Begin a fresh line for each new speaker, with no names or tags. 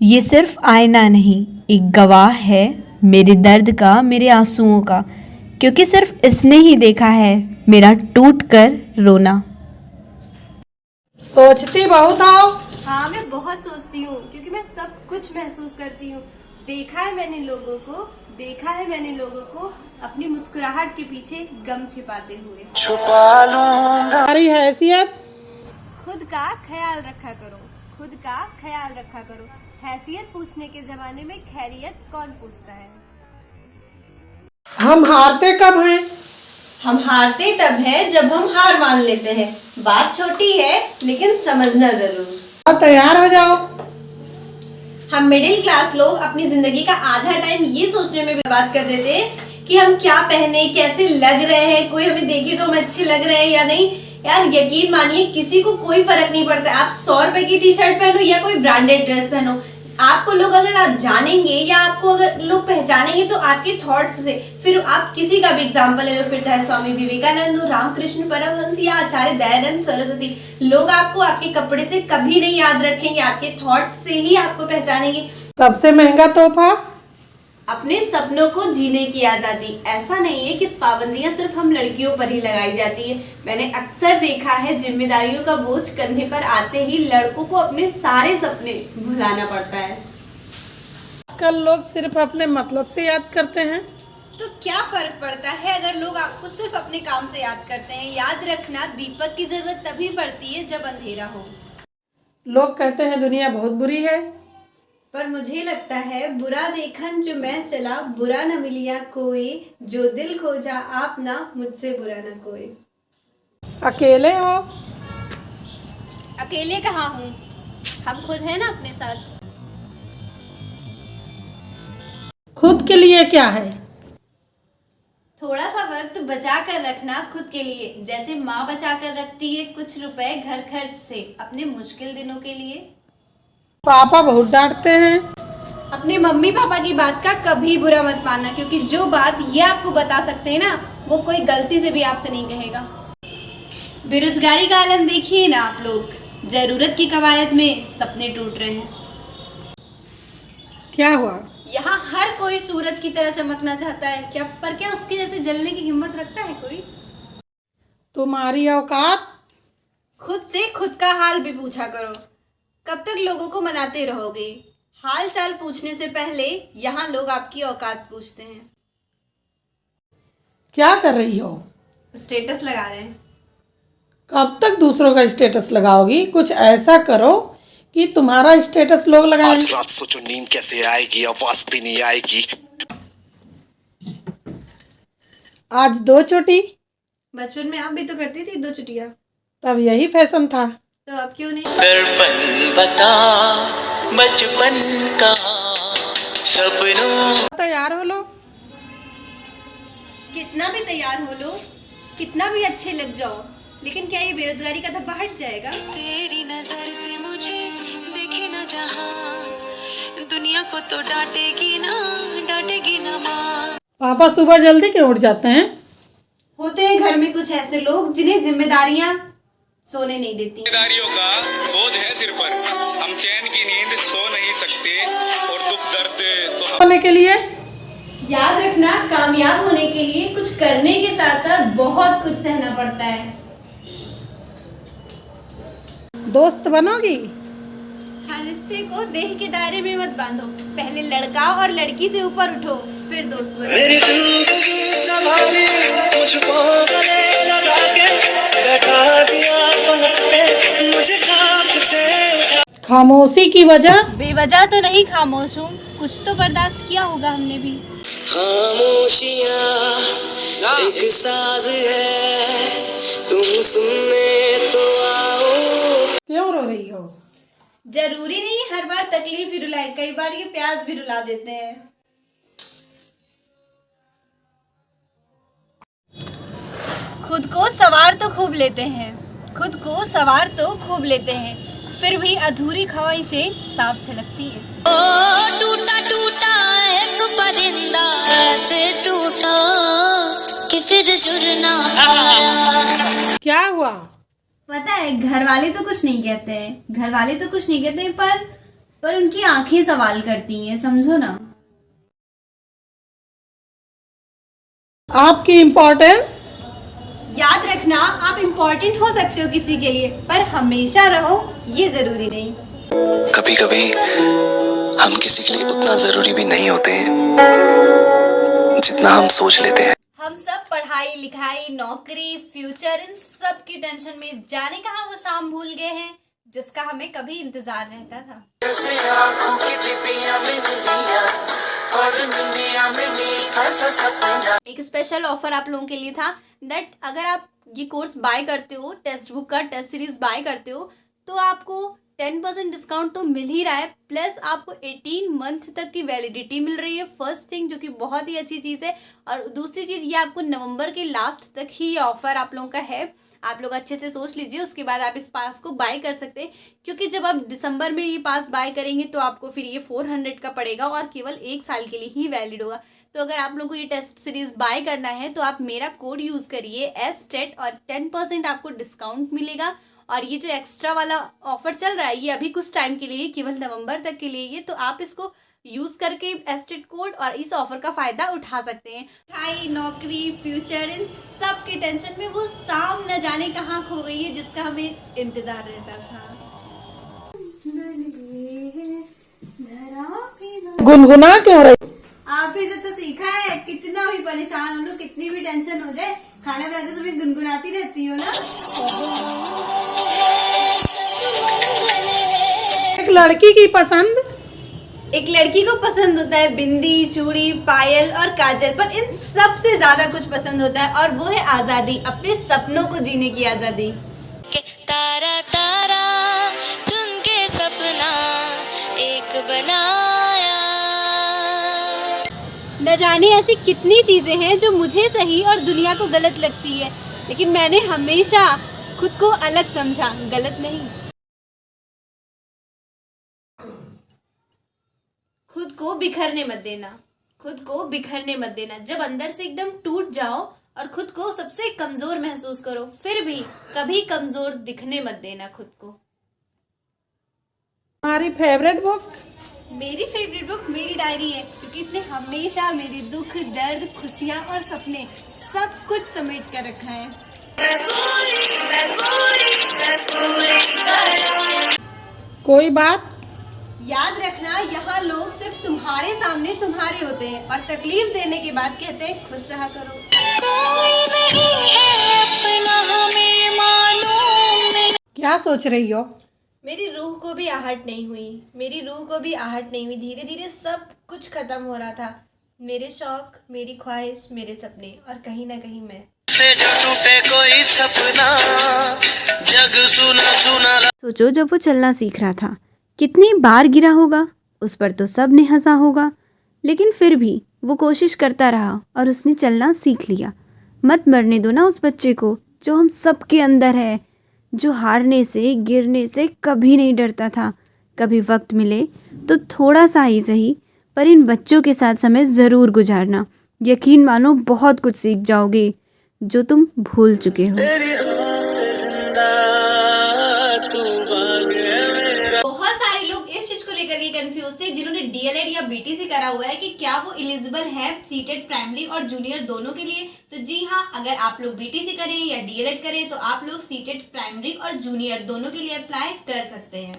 ये सिर्फ आईना नहीं, एक गवाह है मेरे दर्द का, मेरे आंसुओं का, क्योंकि सिर्फ इसने ही देखा है मेरा टूट कर रोना।
सोचती बहुत हो।
हाँ, मैं बहुत सोचती हूँ क्योंकि मैं सब कुछ महसूस करती हूँ। देखा है मैंने लोगों को अपनी मुस्कुराहट के पीछे गम छिपाते हुए।
छुपा लूंगा
तुम्हारी हैसियत
खुद का ख्याल रखा करो। हैसियत पूछने के जमाने में खैरियत कौन पूछता है।
हम हारते कब हैं?
हम हारते तब है जब हम हार मान लेते हैं। बात छोटी है लेकिन समझना जरूर।
अब तैयार हो जाओ।
हम मिडिल क्लास लोग अपनी जिंदगी का आधा टाइम ये सोचने में बर्बाद कर देते हैं कि हम क्या पहने, कैसे लग रहे हैं, कोई हमें देखे तो हम अच्छे लग रहे हैं या नहीं। यार यकीन मानिए किसी को कोई फर्क नहीं पड़ता। आप 100 रुपए की टी शर्ट पहनो या कोई ब्रांडेड ड्रेस पहनो, आपको लोग अगर आप जानेंगे या आपको अगर लोग पहचानेंगे तो आपके थॉट्स से। फिर आप किसी का भी एग्जांपल ले लो, फिर चाहे स्वामी विवेकानंद हो, रामकृष्ण परमहंस या आचार्य दयानंद सरस्वती, लोग आपको आपके कपड़े से कभी नहीं याद रखेंगे, आपके थॉट्स से ही आपको पहचानेंगे।
सबसे महंगा तोहफा
अपने सपनों को जीने की आजादी। ऐसा नहीं है कि पाबंदियां सिर्फ हम लड़कियों पर ही लगाई जाती है। मैंने अक्सर देखा है जिम्मेदारियों का बोझ कंधे पर आते ही लड़कों को अपने सारे सपने भुलाना पड़ता है।
कल लोग सिर्फ अपने मतलब से याद करते हैं।
तो क्या फर्क पड़ता है अगर लोग आपको सिर्फ अपने काम से याद करते हैं। याद रखना, दीपक की जरूरत तभी पड़ती है जब अंधेरा हो।
लोग कहते हैं दुनिया बहुत बुरी है,
पर मुझे लगता है बुरा देखन जो मैं चला, बुरा न मिलिया कोई, जो दिल खोजा आप ना, मुझसे बुरा न कोई।
अकेले हो।
अकेले कहाँ हूँ, हम खुद हैं ना अपने साथ।
खुद के लिए क्या है?
थोड़ा सा वक्त बचा कर रखना खुद के लिए, जैसे माँ बचा कर रखती है कुछ रुपए घर खर्च से अपने मुश्किल दिनों के लिए।
पापा बहुत डांटते हैं।
अपने मम्मी पापा की बात का कभी बुरा मत मानना, क्योंकि जो बात ये आपको बता सकते हैं ना, वो कोई गलती से भी आपसे नहीं कहेगा। बेरोजगारी का आलम देखिए ना आप लोग, जरूरत की कवायद में सपने टूट रहे हैं।
क्या हुआ?
यहाँ हर कोई सूरज की तरह चमकना चाहता है, क्या उसके जैसे जलने की हिम्मत रखता है कोई?
तुम्हारी औकात।
खुद से खुद का हाल भी पूछा करो। कब तक लोगों को मनाते रहोगे? हाल चाल पूछने से पहले यहाँ लोग आपकी औकात पूछते हैं।
क्या कर रही हो?
स्टेटस लगा रहे हैं।
कब तक दूसरों का स्टेटस लगाओगी? कुछ ऐसा करो कि तुम्हारा स्टेटस लोग लगाएं।
आज रात सोचो नींद कैसे आएगी, आवाज भी नहीं आएगी।
आज 2 चोटी।
बचपन में आप भी तो करती थी 2 चुटिया,
तब यही फैशन था।
तो अब क्यों नहीं?
दर्पण बता बचपन का सपनों।
तैयार हो लो।
कितना भी तैयार हो लो, कितना भी अच्छे लग जाओ, लेकिन क्या ये बेरोजगारी का धब्बा हट जाएगा?
तेरी नजर से मुझे देखे ना जहां, दुनिया को तो डांटेगी ना माँ।
पापा सुबह जल्दी क्यों उठ जाते हैं?
होते हैं घर में कुछ ऐसे लोग जिन्हें जिम्मेदारियां सोने नहीं देती।
जिम्मेदारियों का बोझ है सिर पर, हम चैन की नींद सो नहीं सकते और दुख दर्द तो
होने के लिए
याद रखना, कामयाब होने के लिए कुछ करने के साथ साथ बहुत कुछ सहना पड़ता है।
दोस्त बनोगी?
हर रिश्ते को देह के दायरे में मत बांधो, पहले लड़का और लड़की से ऊपर उठो, फिर दोस्त बनो।
मेरी जिंदगी संभाली मुझको गले लगा के, बैठा दिया पलक पे मुझे खाक से।
खामोशी की वजह?
बेवजह तो नहीं खामोश हूँ, कुछ तो बर्दाश्त किया होगा हमने भी।
खामोशियाँ एक साज है, तुम सुनने तो आओ।
क्यों रो रही हो?
जरूरी नहीं हर बार तकलीफ ही रुलाए, कई बार ये प्यास भी रुला देते हैं। खुद को सवार तो खूब लेते हैं, फिर भी अधूरी ख्वाहिशें साफ झलकती है।
टूटा टूटा एक परिंदा ऐसे टूटा कि फिर जुड़ ना पाया।
क्या हुआ?
पता है घर वाले तो कुछ नहीं कहते हैं, पर उनकी आंखें सवाल करती हैं, समझो ना।
आपकी इम्पोर्टेंस
याद रखना, आप इम्पोर्टेंट हो सकते हो किसी के लिए, पर हमेशा रहो ये जरूरी नहीं।
कभी कभी हम किसी के लिए उतना जरूरी भी नहीं होते हैं जितना हम सोच लेते हैं।
हम सब पढ़ाई लिखाई नौकरी फ्यूचर इन सब की टेंशन में जाने कहाँ वो शाम भूल गए हैं जिसका हमें कभी इंतजार रहता था। एक स्पेशल ऑफर आप लोगों के लिए था दैट अगर आप ये कोर्स बाय करते हो, टेक्स्ट बुक का टेस्ट सीरीज बाय करते हो, तो आपको 10% डिस्काउंट तो मिल ही रहा है, प्लस आपको 18 मंथ तक की वैलिडिटी मिल रही है। फर्स्ट थिंग जो कि बहुत ही अच्छी चीज़ है, और दूसरी चीज़ ये आपको नवंबर के लास्ट तक ही ये ऑफर आप लोगों का है। आप लोग अच्छे से सोच लीजिए, उसके बाद आप इस पास को बाय कर सकते हैं, क्योंकि जब आप दिसंबर में ये पास बाय करेंगे तो आपको फिर ये 400 का पड़ेगा और केवल 1 साल के लिए ही वैलिड होगा। तो अगर आप लोगों को ये टेस्ट सीरीज बाय करना है तो आप मेरा कोड यूज़ करिए STET और 10% आपको डिस्काउंट मिलेगा। और ये जो एक्स्ट्रा वाला ऑफर चल रहा है ये अभी कुछ टाइम के लिए, केवल नवंबर तक के लिए ये, तो आप इसको यूज़ करके STET कोड और इस ऑफर का फ़ायदा उठा सकते हैं। पढ़ाई नौकरी फ्यूचर इन सब की टेंशन में वो शाम न जाने कहाँ खो गई है जिसका हमें इंतज़ार रहता था।
गुनगुना क्यों रही?
आप भी तो सीखा है, कितना भी परेशान हो लो, कितनी भी टेंशन हो जाए, खाना बनाते समय गुनगुनाती रहती हो ना।
एक लड़की की पसंद,
एक लड़की को पसंद होता है बिंदी चूड़ी पायल और काजल, पर इन सब से ज्यादा कुछ पसंद होता है और वो है आजादी, अपने सपनों को जीने की आजादी।
तारा तारा चुन के सपना एक बनाया।
न जाने ऐसी कितनी चीजें हैं जो मुझे सही और दुनिया को गलत लगती है, लेकिन मैंने हमेशा खुद को अलग समझा, गलत नहीं। खुद को बिखरने मत देना, खुद को बिखरने मत देना। जब अंदर से एकदम टूट जाओ और खुद को सबसे कमजोर महसूस करो, फिर भी कभी कमजोर दिखने मत देना खुद को।
हमारी फेवरेट बुक?
मेरी फेवरेट बुक मेरी डायरी है, क्योंकि इसने हमेशा मेरे दुख दर्द खुशियाँ और सपने सब कुछ समेट कर रखा है।
कोई बात
याद रखना, यहाँ लोग सिर्फ तुम्हारे सामने तुम्हारे होते हैं और तकलीफ देने के बाद कहते हैं खुश रहा करो।
कोई नहीं है अपना हमें मालूम।
क्या सोच रही हो?
मेरी रूह को भी आहट नहीं हुई, मेरी रूह को भी आहट नहीं हुई। धीरे धीरे सब कुछ खत्म हो रहा था, मेरे शौक मेरी ख्वाहिश मेरे सपने, और कहीं ना कहीं मैं।
से जो टूटे कोई सपना जग सुना सुना।
सोचो जब वो चलना सीख रहा था कितनी बार गिरा होगा, उस पर तो सब ने हंसा होगा, लेकिन फिर भी वो कोशिश करता रहा और उसने चलना सीख लिया। मत मरने दो ना उस बच्चे को जो हम सब के अंदर है, जो हारने से गिरने से कभी नहीं डरता था। कभी वक्त मिले तो थोड़ा सा ही सही, पर इन बच्चों के साथ समय ज़रूर गुजारना। यकीन मानो बहुत कुछ सीख जाओगे जो तुम भूल चुके हो।
बहुत सारे लोग इस चीज को लेकर के कंफ्यूज थे जिन्होंने DLED या BTC करा हुआ है कि क्या वो एलिजिबल है सीटेड प्राइमरी और जूनियर दोनों के लिए। तो जी हाँ, अगर आप लोग BTC करें या DLED करें तो आप लोग सीटेड प्राइमरी और जूनियर दोनों के लिए अप्लाई कर सकते हैं।